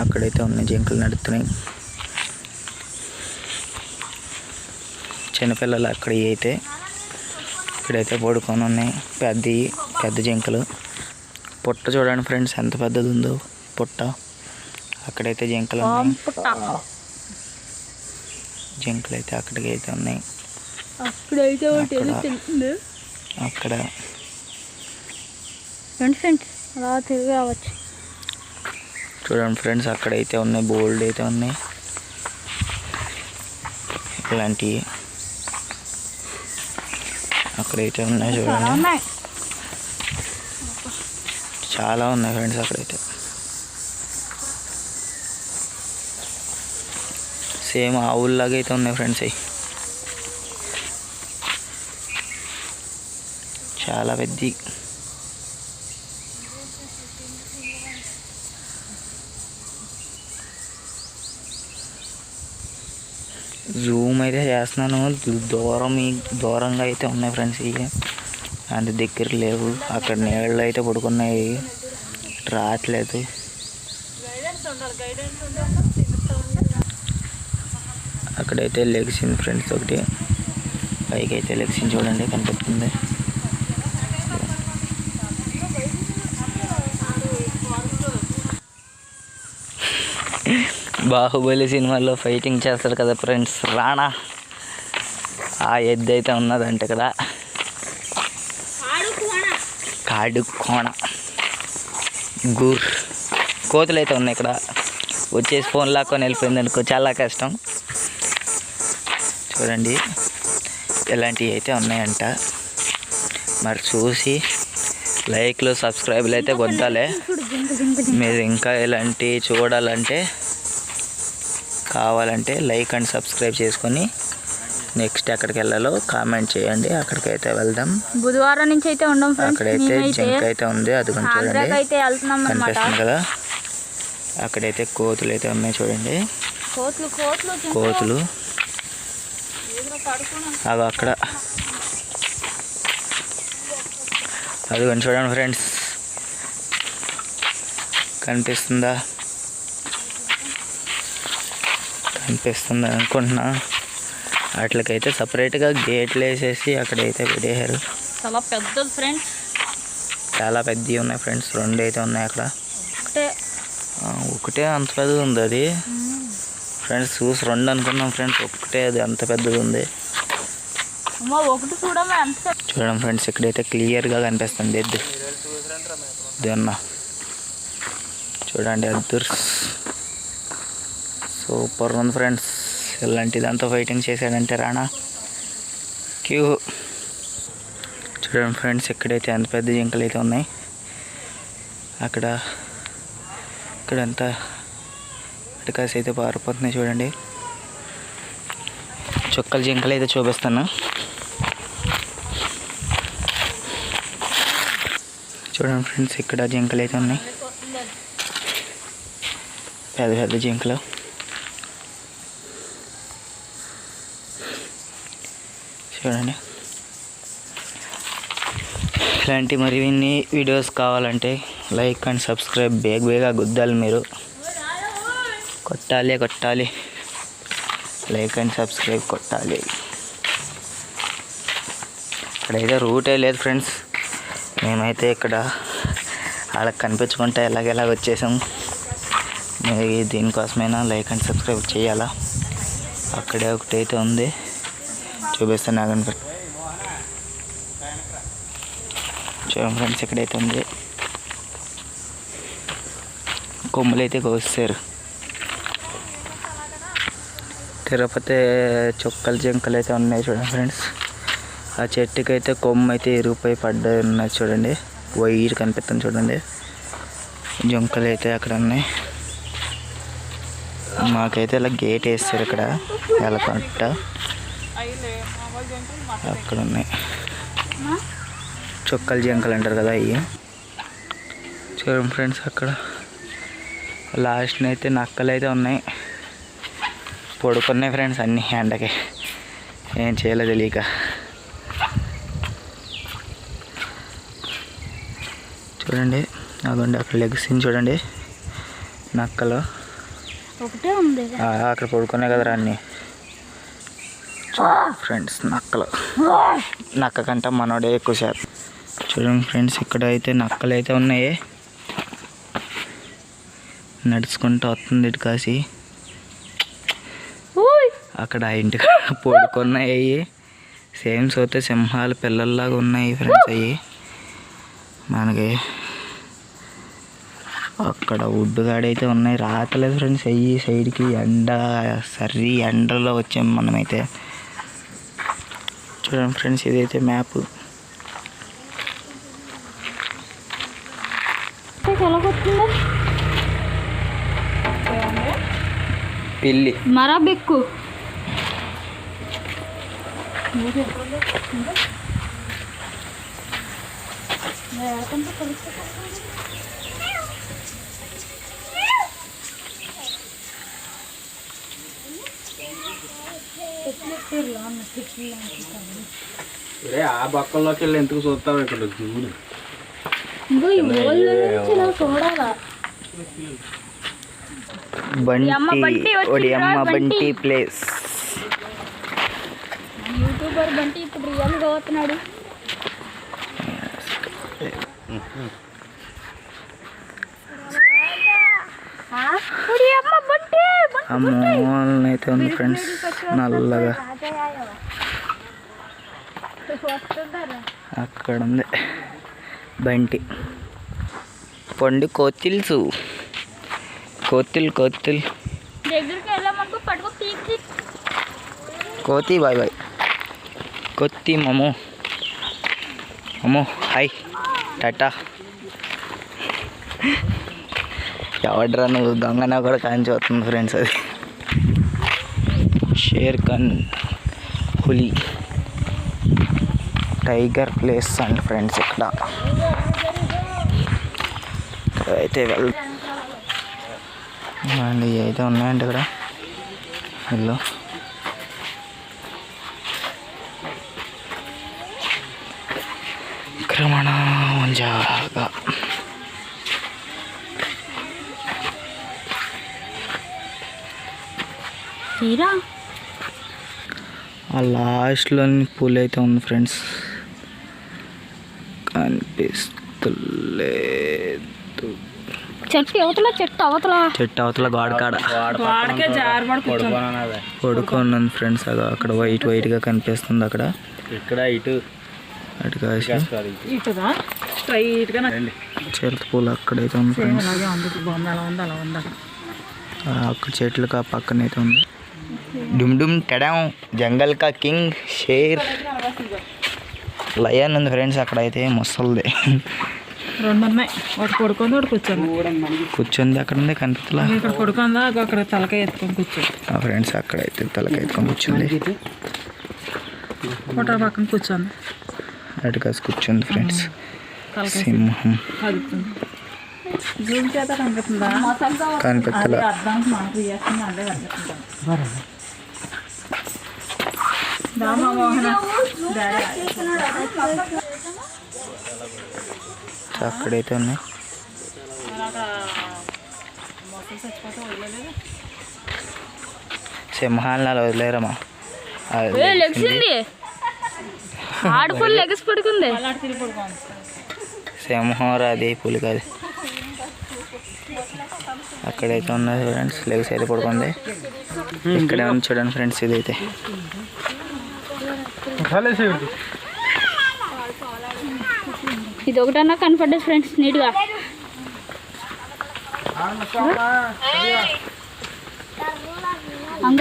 అక్కడైతే ఉన్నాయి జింకలు నడుస్తున్నాయి. చిన్నపిల్లలు అక్కడ అయితే ఇక్కడైతే పడుకొని ఉన్నాయి పెద్ద జింకలు. పుట్ట చూడండి ఫ్రెండ్స్ ఎంత పెద్దది ఉందో పుట్ట. అక్కడైతే జింకలు ఉన్నాయి. జింకలు అయితే అక్కడికి అయితే ఉన్నాయి. అక్కడ చూడండి ఫ్రెండ్స్ అక్కడైతే ఉన్నాయి, బోల్డ్ అయితే ఉన్నాయి ఇలాంటివి. అక్కడైతే ఉన్నాయి చూడండి, చాలా ఉన్నాయి ఫ్రెండ్స్. అక్కడైతే సేమ్ ఆవుల్లాగా అయితే ఉన్నాయి ఫ్రెండ్స్. అవి చాలా పెద్ద. జూమ్ అయితే చేస్తున్నాను, దూరంగా అయితే ఉన్నాయి ఫ్రెండ్స్. ఇవి అంత దగ్గర లేవు. అక్కడ నీళ్ళు అయితే పడుకున్నాయి, రావట్లేదు. అక్కడైతే లెగిసింది ఫ్రెండ్స్ ఒకటి, పైకి అయితే లెగిసింది చూడండి కనిపిస్తుంది. బాహుబలి సినిమాలో ఫైటింగ్ చేస్తారు కదా ఫ్రెండ్స్, రాణా ఆ ఎద్దు అయితే ఉన్నదంటే కదా, కాడు కోణ గూర్. కోతులు అయితే ఉన్నాయి ఇక్కడ. వచ్చేసి ఫోన్ లాక్కొని వెళ్ళిపోయింది అనుకో, చాలా కష్టం. చూడండి ఇలాంటివి అయితే ఉన్నాయంట. మరి చూసి లైక్లు సబ్స్క్రైబ్లు అయితే కొట్టాలి. మీరు ఇంకా ఇలాంటివి చూడాలంటే కావాలంటే లైక్ అండ్ సబ్స్క్రైబ్ చేసుకొని నెక్స్ట్ ఎక్కడికి వెళ్ళాలో కామెంట్ చేయండి, అక్కడికైతే వెళ్దాం. బుధవారం నుంచి అయితే ఉండం ఫ్రెండ్స్. అక్కడైతే జింక అయితే ఉంది, అది చూడండి కనిపిస్తుంది కదా. అక్కడైతే కోతులు అయితే ఉన్నాయి చూడండి, కోతులు అవి అక్కడ. అది చూడండి ఫ్రెండ్స్, కనిపిస్తుంది అనుకుంటున్నా. వాటికైతే సపరేట్గా గేట్లు వేసేసి అక్కడైతే పెట్టేశారు. చాలా పెద్దది ఫ్రెండ్స్, చాలా పెద్దవి ఉన్నాయి ఫ్రెండ్స్. 2 అయితే ఉన్నాయి అక్కడ. ఒకటే అంత పెద్దది ఉంది అది ఫ్రెండ్స్. చూసి 2 అనుకున్నాం ఫ్రెండ్స్, ఒకటే అది అంత పెద్దది ఉంది. చూడండి ఫ్రెండ్స్ ఇక్కడైతే క్లియర్గా కనిపిస్తుంది ఎద్దు. అన్న చూడండి అద్దరు సూపర్ ఉంది ఫ్రెండ్స్. ఇలాంటిదంతా ఫైటింగ్ చేశాడంటే రాణా క్యూ. చూడండి ఫ్రెండ్స్ ఇక్కడైతే ఎంత పెద్ద జింకలు అయితే ఉన్నాయి. ఇక్కడంతా అటకాసి అయితే పారిపోతున్నాయి చూడండి. చుక్కల జింకలు అయితే చూపిస్తాను. చూడండి ఫ్రెండ్స్ ఇక్కడ జింకలు అయితే ఉన్నాయి, పెద్ద జింకలు. చూడండి ఇలాంటి మరిన్ని వీడియోస్ కావాలంటే లైక్ అండ్ సబ్స్క్రైబ్ బేగా గుద్దాలి. మీరు కొట్టాలి, లైక్ అండ్ సబ్స్క్రైబ్ కొట్టాలి. ఇక్కడైతే రూటే లేదు ఫ్రెండ్స్. మేమైతే ఇక్కడ వాళ్ళకి కనిపించుకుంటే ఎలాగెలా వచ్చేసాం. మీరు దీనికోసమైనా లైక్ అండ్ సబ్స్క్రైబ్ చేయాలా. అక్కడే ఒకటైతే ఉంది, చూపిస్తాను ఆగండి. చూడండి ఫ్రెండ్స్ ఇక్కడైతే ఉంది, కొమ్ములు అయితే కోసారు. తిరుపతి చుక్కల జింకలు అయితే ఉన్నాయి చూడండి ఫ్రెండ్స్. ఆ చెట్టుకి అయితే కొమ్ము అయితే ఇరిగిపోయి పడ్డాయి ఉన్నాయి చూడండి, వైట్ కనిపిస్తుంది చూడండి. జింకలు అయితే అక్కడ ఉన్నాయి. మాకైతే ఇలా గేట్ వేస్తారు ఇక్కడ వెళ్ళకంట. అక్కడ ఉన్నాయి చుక్కల జింకలు అంటారు కదా అవి. చూడండి ఫ్రెండ్స్ అక్కడ లాస్ట్ని అయితే నక్కలు అయితే ఉన్నాయి, పడుకున్నాయి ఫ్రెండ్స్ అన్నీ ఎండకి. ఏం చేయలేదు తెలియక. చూడండి అదిగోండి అక్కడ లెగ్సింగ్ చూడండి నక్కలు. ఒకటే ఉంది. అక్కడ పడుకునే కదరా అన్నీ ఫ్రెండ్స్. నక్క కంటే మనోడే ఎక్కువ శాతం. చూడండి ఫ్రెండ్స్, ఇక్కడ అయితే నక్కలు అయితే ఉన్నాయి. నడుచుకుంటూ వస్తుంది ఇటు కాసి. అక్కడ ఇంటి పడుకున్నాయి. సేమ్ సోతే సింహాలు పిల్లల్లాగా ఉన్నాయి ఫ్రెండ్స్. అవి మనకి అక్కడ వుడ్ గాడైతే ఉన్నాయి. రాతలేదు ఫ్రెండ్స్. అయ్యి సైడ్కి ఎండ ఎండలో వచ్చాము మనమైతే. చూడండి ఫ్రెండ్స్, ఇదైతే మ్యాప్. పిల్లి మరా బెక్కు ఆ బక్కల్లోకి వెళ్ళి ఎందుకు చూస్తావు? ఇక్కడ చూడు. బంటి ప్లేస్. యూట్యూబర్ బంటి ఇప్పుడు రియల్గా అవుతున్నాడు. అమ్మోళ్ళనైతే ఉంది ఫ్రెండ్స్ నల్లగా. అక్కడ ఉంది బంటి. పండు కోతిల్సు. కోతిల్ దగ్గరికి వెళ్ళామనుకో పట్టుకో పీకి. కోతి బాయ్ బాయ్. కోతి మమ్మో హాయ్ టాటా. ఎవడ్రా నువ్వు? గంగనా కూడా కాంచి వస్తుంది ఫ్రెండ్స్. అది షేర్ ఖాన్, పులి, టైగర్ ప్లేస్ అండ్ ఫ్రెండ్స్. ఇక్కడ అయితే అండి అయితే ఉన్నాయండి ఇక్కడ ఇల్లు. క్రమణ జాగా ఆ లాస్ట్లోని పూల్ అయితే ఉంది ఫ్రెండ్స్. కనిపిస్తలేదు. చెట్టు అవతల గోడకాడ పడుకోనుంది ఫ్రెండ్స్. అక్కడ వైట్గా కనిపిస్తుంది. అక్కడ ఇక్కడ ఇటు కాసి చిరత పూలు అక్కడైతే ఉంది ఫ్రెండ్స్. అక్కడ చెట్లు పక్కన అయితే ఉంది. డుమ్ టెడం జంగల్ కా కింగ్ షేర్ లయన్ ఉంది ఫ్రెండ్స్. అక్కడైతే ముసలిది రెండు ఉన్నాయి. ఒకటి పడుకుంది, ఒకటి కూర్చుంది. అక్కడ ఉంది కనిపిస్తలా. ఇక్కడ పడుకుందా, అక్కడ తలకాయ ఎత్తుకొని కూర్చోండి ఫ్రెండ్స్. అక్కడైతే తలకాయ ఎత్తుకొని కూర్చుంది. ఒకటి పక్కన కూర్చోండి. అటు కాసి కూర్చుంది ఫ్రెండ్స్. సింహం జూమ్ చేత కనిపిస్తుందా? కనిపిస్తలా. అర్థానికి మనకు చేస్తుంది అంటే కనిపిస్తుందా? అక్కడైతే ఉన్నాయి. సింహాలను అలా వదిలేరమ్మా. లెగ్స్ పడుకుంది. సింహం రాది, పులి కాదు. అక్కడైతే ఉన్నది ఫ్రెండ్స్. లెగ్స్ అయితే పడుకుంది. ఇక్కడే ఉంది చూడండి ఫ్రెండ్స్. ఇదైతే ఇది ఒకటన్నా కనపడ్డది ఫ్రెండ్స్ నీట్గా.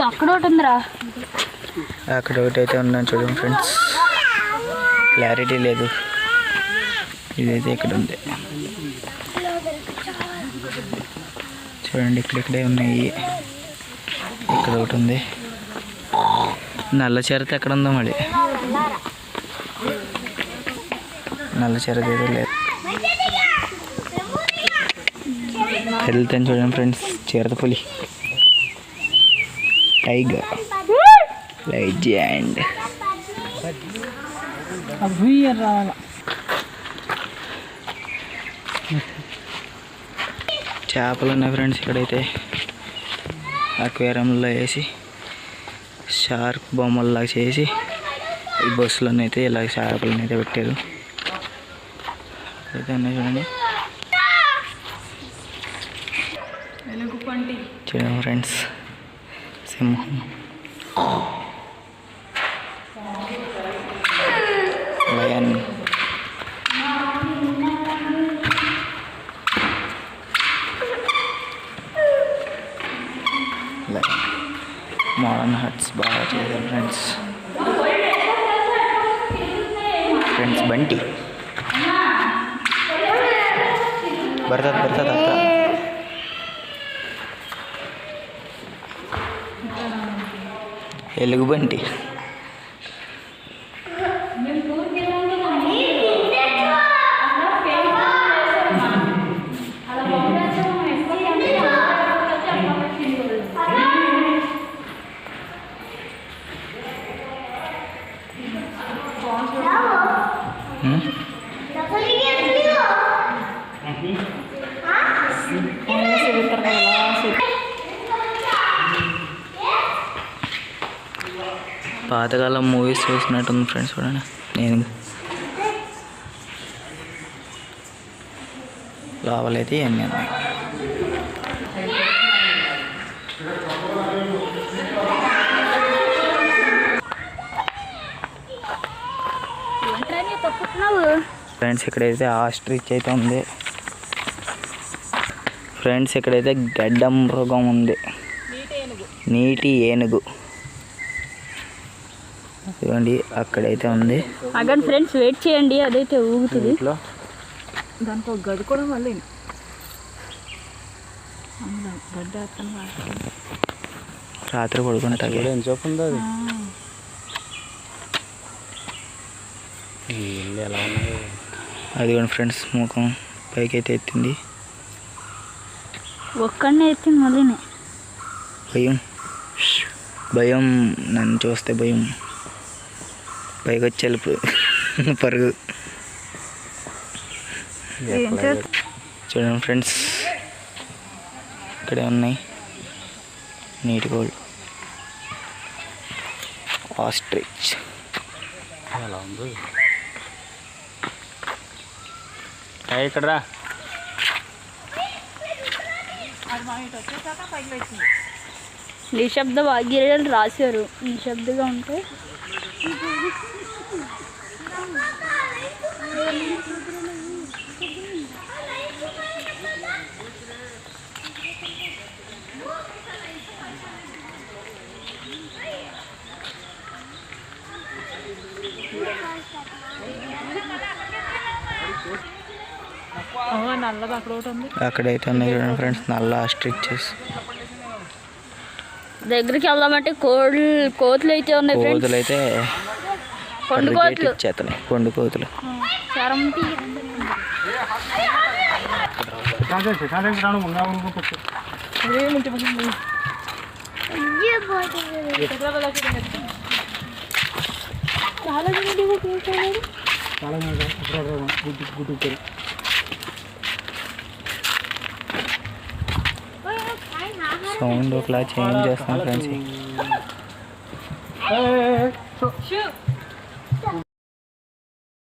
అక్కడ ఒకటి ఉందిరా. అక్కడ ఒకటి అయితే ఉన్నాను చూడండి ఫ్రెండ్స్. క్లారిటీ లేదు. ఇదైతే ఇక్కడ ఉంది చూడండి. ఇక్కడే ఉన్నాయి. ఇక్కడ ఒకటి ఉంది. నల్ల చిరత ఎక్కడ ఉందో మళ్ళీ. నల్ల చిరత ఏదో లేదు. వెళ్తాను చూడండి ఫ్రెండ్స్. చిరత పులి, టైగర్, లెజెండ్. చేపలు ఉన్నాయి ఫ్రెండ్స్. ఇక్కడైతే అక్వేరియంలో వేసి షార్క్ బొమ్మల్లాగా చేసి ఈ బస్సులను అయితే ఇలా చేపలను అయితే పెట్టారు. అయితే ఉన్నాయి చూడండి. చూడండి ఫ్రెండ్స్, సింహం, లయన్, మోడర్న్ హట్స్ బాగా చేశారు ఫ్రెండ్స్. బంటి బర్తా ఎలుగుబంటి, పాతకాలం మూవీస్ చూసినట్టుంది ఫ్రెండ్స్. చూడండి, నేను లోపలైతే ఇవన్నీ ఉన్నాయి. ఫ్రెండ్స్ ఇక్కడైతే ఆస్ట్రిచ్ అయితే ఉంది. ఫ్రెండ్స్ ఇక్కడైతే గడ్డం మృగం ఉంది, నీటి ఏనుగు. చూడండి అక్కడైతే ఉంది. అక్కడ ఫ్రెండ్స్ వెయిట్ చేయండి, అదైతే ఊగుతుంది. దానికి ఒక గది కూడా మళ్ళీ గడ్డ రాత్రి పడుకుంటుంది. అది కూడా ఫ్రెండ్స్ ముఖం పైకి అయితే ఎత్తింది. ఒక్కడనే ఎత్తింది మళ్ళీ. భయం నన్ను చూస్తే భయం. పైకి వచ్చి పరుగు. చూడండి ఫ్రెండ్స్, ఇక్కడే ఉన్నాయి నీటి కోళ్ళు, ఆస్ట్రిచ్. ఎలా ఉంది ఇక్కడ రా. నిశ్శబ్ద వాగ్యాలు రాశారు. నిశ్శబ్దంగా ఉంటే నల్లది అక్కడ ఒకటి ఉంది. అక్కడైతే ఉన్నాయి చూడండి ఫ్రెండ్స్, నల్ల ఆస్ట్రిచెస్. దగ్గరికి వెళ్దామంటే కోతులు అయితే ఉన్నాయి. కోతులు అయితే కొండు కోతులు ఇచ్చేస్తున్నాయి. కొండు కోతులు సౌండ్ ఒకలా చేంజ్ చేస్తాం ఫ్రెండ్స్.